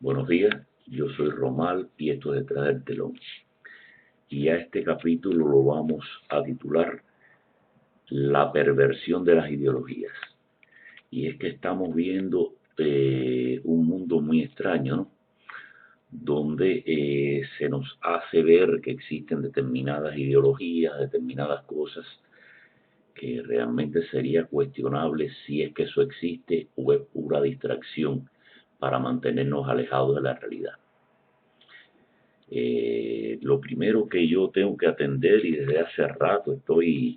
Buenos días, yo soy Romal y esto es Detrás del Telón. Y a este capítulo lo vamos a titular La perversión de las ideologías. Y es que estamos viendo un mundo muy extraño, ¿no? Donde se nos hace ver que existen determinadas ideologías, determinadas cosas que realmente sería cuestionable si es que eso existe o es pura distracción para mantenernos alejados de la realidad. Lo primero que yo tengo que atender, y desde hace rato estoy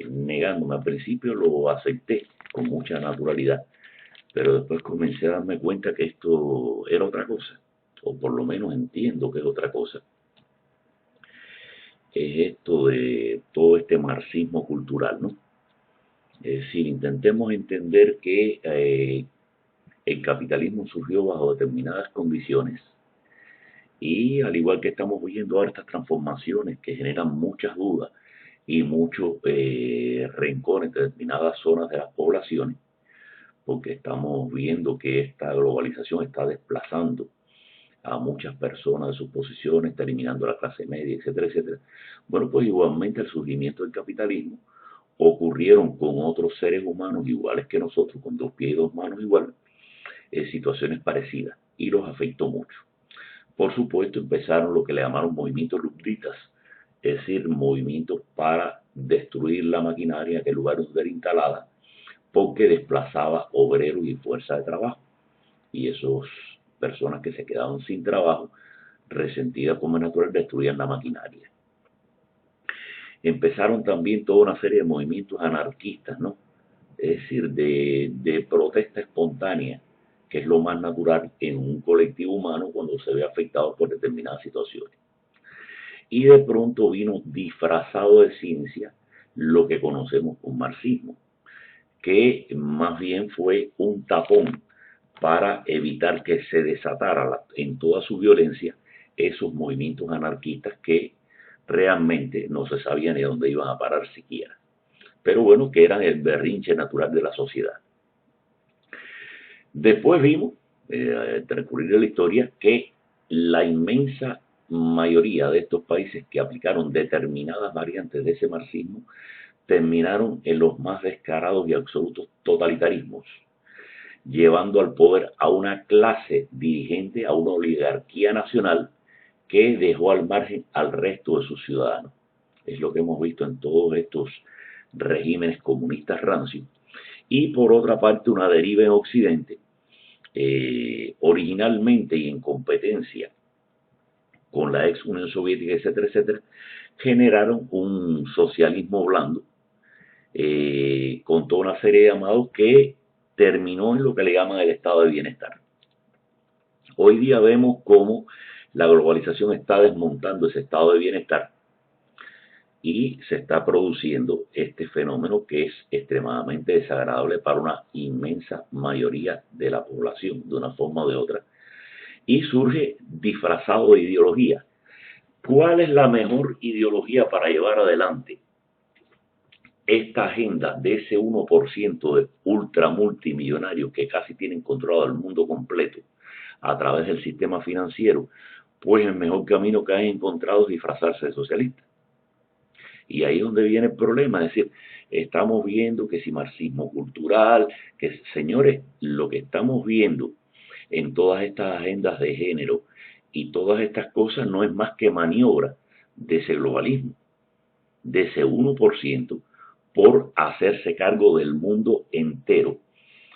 negándome, al principio lo acepté con mucha naturalidad, pero después comencé a darme cuenta que esto era otra cosa, o por lo menos entiendo que es otra cosa. Es esto de todo este marxismo cultural, ¿no? Es decir, intentemos entender que el capitalismo surgió bajo determinadas condiciones. Y al igual que estamos viendo ahora estas transformaciones que generan muchas dudas y mucho rencor entre determinadas zonas de las poblaciones, porque estamos viendo que esta globalización está desplazando a muchas personas de sus posiciones, está eliminando a la clase media, etcétera, etcétera. Bueno, pues igualmente el surgimiento del capitalismo ocurrieron con otros seres humanos iguales que nosotros, con dos pies y dos manos iguales, situaciones parecidas y los afectó mucho. Por supuesto, empezaron lo que le llamaron movimientos ruptistas, es decir, movimientos para destruir la maquinaria en aquel lugar donde era instalada, porque desplazaba obreros y fuerza de trabajo. Y esas personas que se quedaban sin trabajo, resentidas como es natural, destruían la maquinaria. Empezaron también toda una serie de movimientos anarquistas, ¿no? Es decir, de protesta espontánea, que es lo más natural en un colectivo humano cuando se ve afectado por determinadas situaciones. Y de pronto vino disfrazado de ciencia lo que conocemos como marxismo, que más bien fue un tapón para evitar que se desatara en toda su violencia esos movimientos anarquistas que realmente no se sabía ni a dónde iban a parar siquiera, pero bueno, que eran el berrinche natural de la sociedad. Después vimos, al transcurrir de la historia, que la inmensa mayoría de estos países que aplicaron determinadas variantes de ese marxismo terminaron en los más descarados y absolutos totalitarismos, llevando al poder a una clase dirigente, a una oligarquía nacional que dejó al margen al resto de sus ciudadanos. Es lo que hemos visto en todos estos regímenes comunistas rancios. Y por otra parte, una deriva en Occidente, originalmente y en competencia con la ex Unión Soviética, etcétera, etcétera, generaron un socialismo blando, con toda una serie de llamados que terminó en lo que le llaman el estado de bienestar. Hoy día vemos cómo la globalización está desmontando ese estado de bienestar y se está produciendo este fenómeno que es extremadamente desagradable para una inmensa mayoría de la población, de una forma o de otra, y surge disfrazado de ideología. ¿Cuál es la mejor ideología para llevar adelante esta agenda de ese 1% de ultra multimillonarios que casi tienen controlado el mundo completo a través del sistema financiero? Pues el mejor camino que han encontrado es disfrazarse de socialista. Y ahí es donde viene el problema, es decir, estamos viendo que si marxismo cultural, que señores, lo que estamos viendo en todas estas agendas de género y todas estas cosas no es más que maniobra de ese globalismo, de ese 1% por hacerse cargo del mundo entero,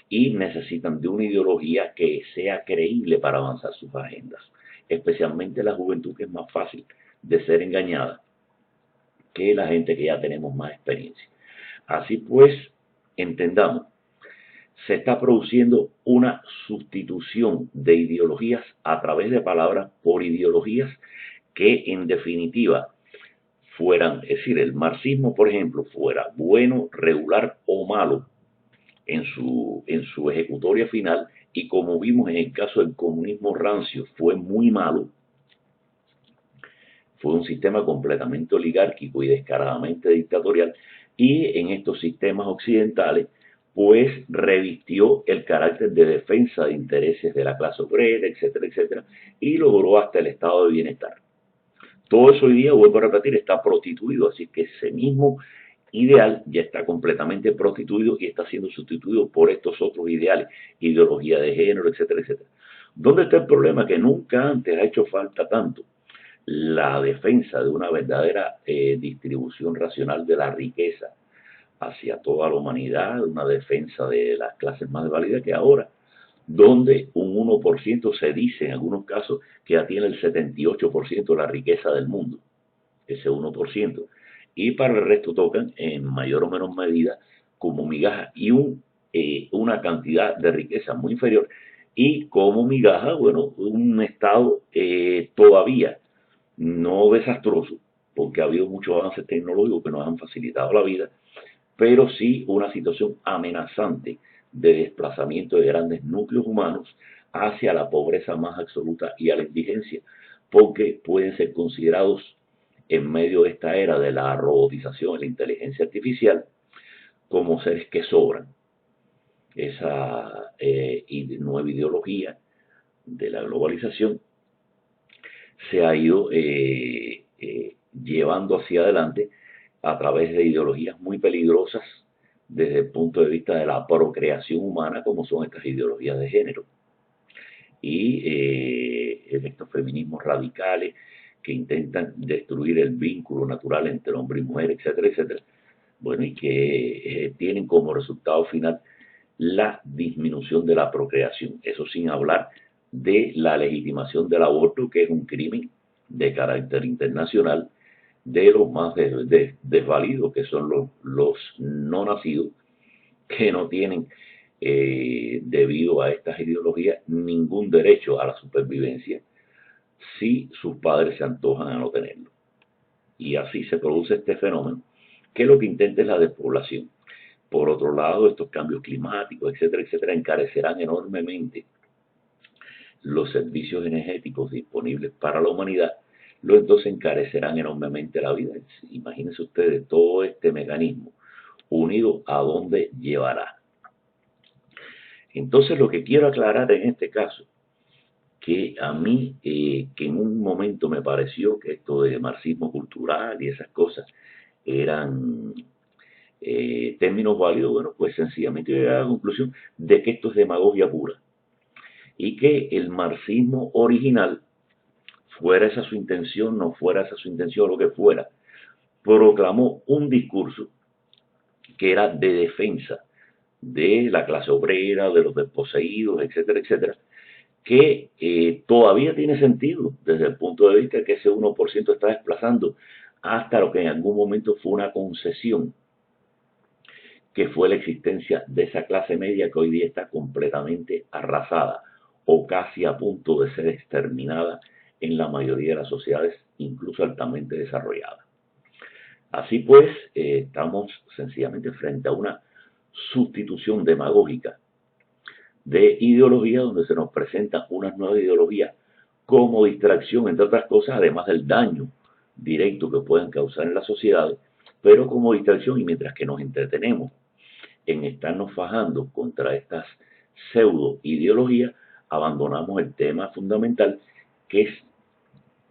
y necesitan de una ideología que sea creíble para avanzar sus agendas, especialmente la juventud, que es más fácil de ser engañada que la gente que ya tenemos más experiencia. Así pues, entendamos, se está produciendo una sustitución de ideologías a través de palabras por ideologías que en definitiva fueran, es decir, el marxismo, por ejemplo, fuera bueno, regular o malo en su ejecutoria final, y como vimos en el caso del comunismo rancio, fue muy malo. Fue un sistema completamente oligárquico y descaradamente dictatorial, y en estos sistemas occidentales pues revistió el carácter de defensa de intereses de la clase obrera, etcétera, etcétera, y logró hasta el estado de bienestar. Todo eso hoy día, vuelvo a repetir, está prostituido, así que ese mismo ideal ya está completamente prostituido y está siendo sustituido por estos otros ideales, ideología de género, etcétera, etcétera. ¿Dónde está el problema? Que nunca antes ha hecho falta tanto la defensa de una verdadera distribución racional de la riqueza hacia toda la humanidad, una defensa de las clases más desvalidas, que ahora, donde un 1% se dice en algunos casos que ya tiene el 78% de la riqueza del mundo, ese 1%, y para el resto tocan en mayor o menor medida como migaja y una cantidad de riqueza muy inferior, y como migaja, bueno, un estado todavía no desastroso, porque ha habido muchos avances tecnológicos que nos han facilitado la vida, pero sí una situación amenazante de desplazamiento de grandes núcleos humanos hacia la pobreza más absoluta y a la indigencia, porque pueden ser considerados en medio de esta era de la robotización y la inteligencia artificial como seres que sobran. Esa nueva ideología de la globalización se ha ido llevando hacia adelante a través de ideologías muy peligrosas desde el punto de vista de la procreación humana, como son estas ideologías de género. Y en estos feminismos radicales que intentan destruir el vínculo natural entre hombre y mujer, etcétera, etcétera. Bueno, y que tienen como resultado final la disminución de la procreación. Eso sin hablar de la legitimación del aborto, que es un crimen de carácter internacional, de los más desvalidos, que son los no nacidos, que no tienen, debido a estas ideologías, ningún derecho a la supervivencia si sus padres se antojan a no tenerlo. Y así se produce este fenómeno, que lo que intenta es la despoblación. Por otro lado, estos cambios climáticos, etcétera, etcétera, encarecerán enormemente los servicios energéticos disponibles para la humanidad, luego entonces encarecerán enormemente la vida. Imagínense ustedes todo este mecanismo unido a dónde llevará. Entonces lo que quiero aclarar en este caso, que a mí, que en un momento me pareció que esto de marxismo cultural y esas cosas eran términos válidos, bueno, pues sencillamente llegué a la conclusión de que esto es demagogia pura y que el marxismo original, fuera esa su intención, no fuera esa su intención, lo que fuera, proclamó un discurso que era de defensa de la clase obrera, de los desposeídos, etcétera, etcétera, que todavía tiene sentido desde el punto de vista de que ese 1% está desplazando hasta lo que en algún momento fue una concesión, que fue la existencia de esa clase media que hoy día está completamente arrasada o casi a punto de ser exterminada en la mayoría de las sociedades, incluso altamente desarrolladas. Así pues, estamos sencillamente frente a una sustitución demagógica de ideología, donde se nos presentan unas nuevas ideologías como distracción, entre otras cosas, además del daño directo que pueden causar en las sociedades, pero como distracción, y mientras que nos entretenemos en estarnos fajando contra estas pseudo ideologías, abandonamos el tema fundamental, que es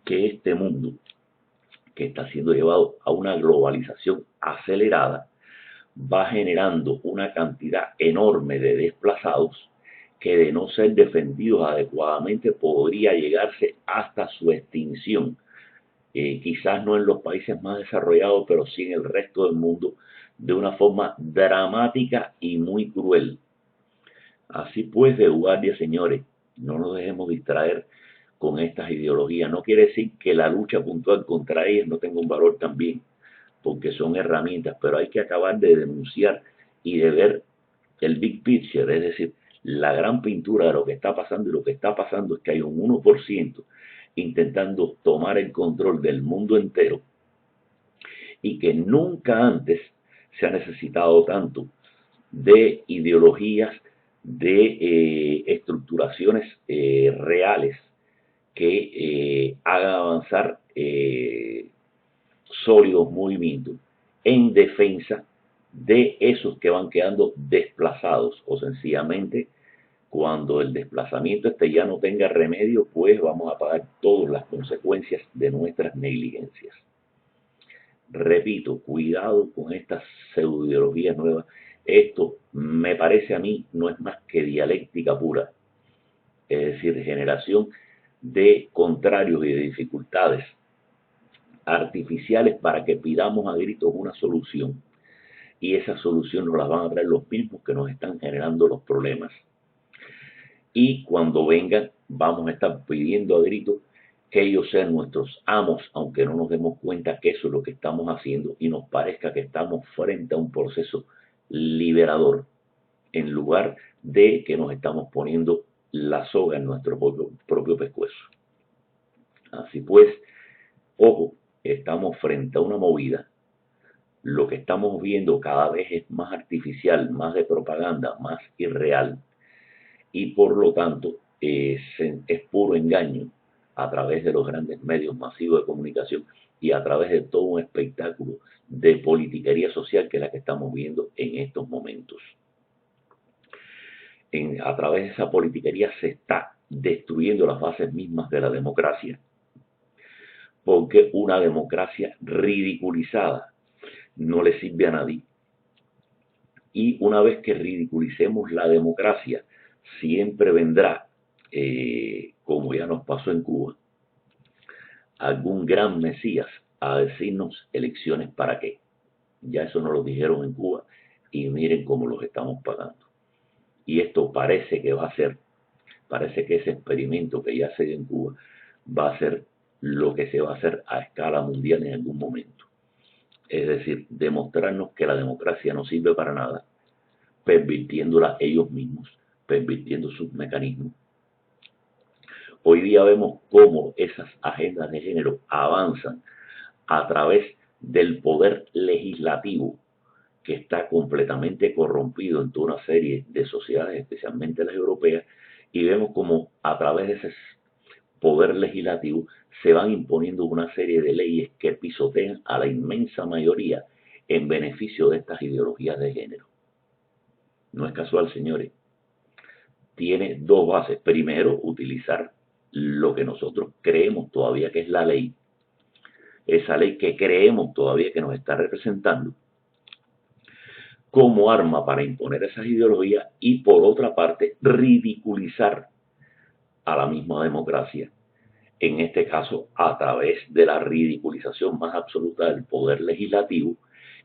que este mundo, que está siendo llevado a una globalización acelerada, va generando una cantidad enorme de desplazados que, de no ser defendidos adecuadamente, podría llegarse hasta su extinción. Quizás no en los países más desarrollados, pero sí en el resto del mundo, de una forma dramática y muy cruel. Así pues, de guardia, señores, no nos dejemos distraer con estas ideologías. No quiere decir que la lucha puntual contra ellas no tenga un valor también, porque son herramientas, pero hay que acabar de denunciar y de ver el big picture, es decir, la gran pintura de lo que está pasando, y lo que está pasando es que hay un 1% intentando tomar el control del mundo entero, y que nunca antes se ha necesitado tanto de ideologías, de estructuraciones reales que hagan avanzar sólidos movimientos en defensa de esos que van quedando desplazados o sencillamente cuando el desplazamiento ya no tenga remedio, pues vamos a pagar todas las consecuencias de nuestras negligencias. Repito, cuidado con estas pseudoideologías nuevas. Esto me parece a mí no es más que dialéctica pura, es decir, generación de contrarios y de dificultades artificiales para que pidamos a gritos una solución, y esa solución nos la van a traer los mismos que nos están generando los problemas. Y cuando vengan, vamos a estar pidiendo a gritos que ellos sean nuestros amos, aunque no nos demos cuenta que eso es lo que estamos haciendo y nos parezca que estamos frente a un proceso liberador, en lugar de que nos estamos poniendo la soga en nuestro propio pescuezo. Así pues, ojo, estamos frente a una movida. Lo que estamos viendo cada vez es más artificial, más de propaganda, más irreal, y por lo tanto es puro engaño a través de los grandes medios masivos de comunicación y a través de todo un espectáculo de politiquería social que es la que estamos viendo en estos momentos. A través de esa politiquería se está destruyendo las bases mismas de la democracia, porque una democracia ridiculizada no le sirve a nadie. Y una vez que ridiculicemos la democracia, siempre vendrá, como ya nos pasó en Cuba, algún gran mesías a decirnos elecciones para qué. Ya eso nos lo dijeron en Cuba y miren cómo los estamos pagando. Y esto parece que va a ser, parece que ese experimento que ya se dio en Cuba va a ser lo que se va a hacer a escala mundial en algún momento. Es decir, demostrarnos que la democracia no sirve para nada, pervirtiéndola ellos mismos, pervirtiendo sus mecanismos. Hoy día vemos cómo esas agendas de género avanzan a través del poder legislativo, que está completamente corrompido en toda una serie de sociedades, especialmente las europeas, y vemos como a través de ese poder legislativo se van imponiendo una serie de leyes que pisotean a la inmensa mayoría en beneficio de estas ideologías de género. No es casual, señores. Tiene dos bases. Primero, utilizar lo que nosotros creemos todavía que es la ley, esa ley que creemos todavía que nos está representando, como arma para imponer esas ideologías, y por otra parte ridiculizar a la misma democracia, en este caso a través de la ridiculización más absoluta del poder legislativo,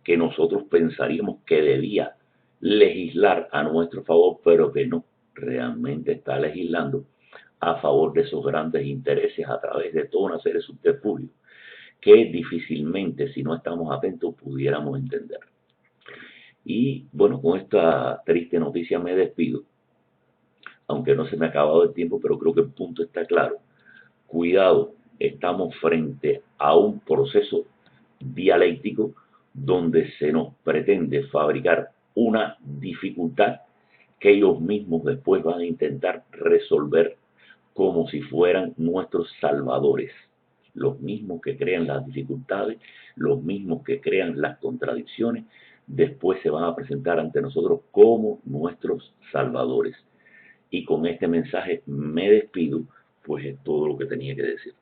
que nosotros pensaríamos que debía legislar a nuestro favor, pero que no, realmente está legislando a favor de esos grandes intereses a través de toda una serie de subterfugios que difícilmente, si no estamos atentos, pudiéramos entender. Y bueno, con esta triste noticia me despido, aunque no se me ha acabado el tiempo, pero creo que el punto está claro. Cuidado, estamos frente a un proceso dialéctico donde se nos pretende fabricar una dificultad que ellos mismos después van a intentar resolver como si fueran nuestros salvadores. Los mismos que crean las dificultades, los mismos que crean las contradicciones, después se van a presentar ante nosotros como nuestros salvadores. Y con este mensaje me despido, pues es todo lo que tenía que decir.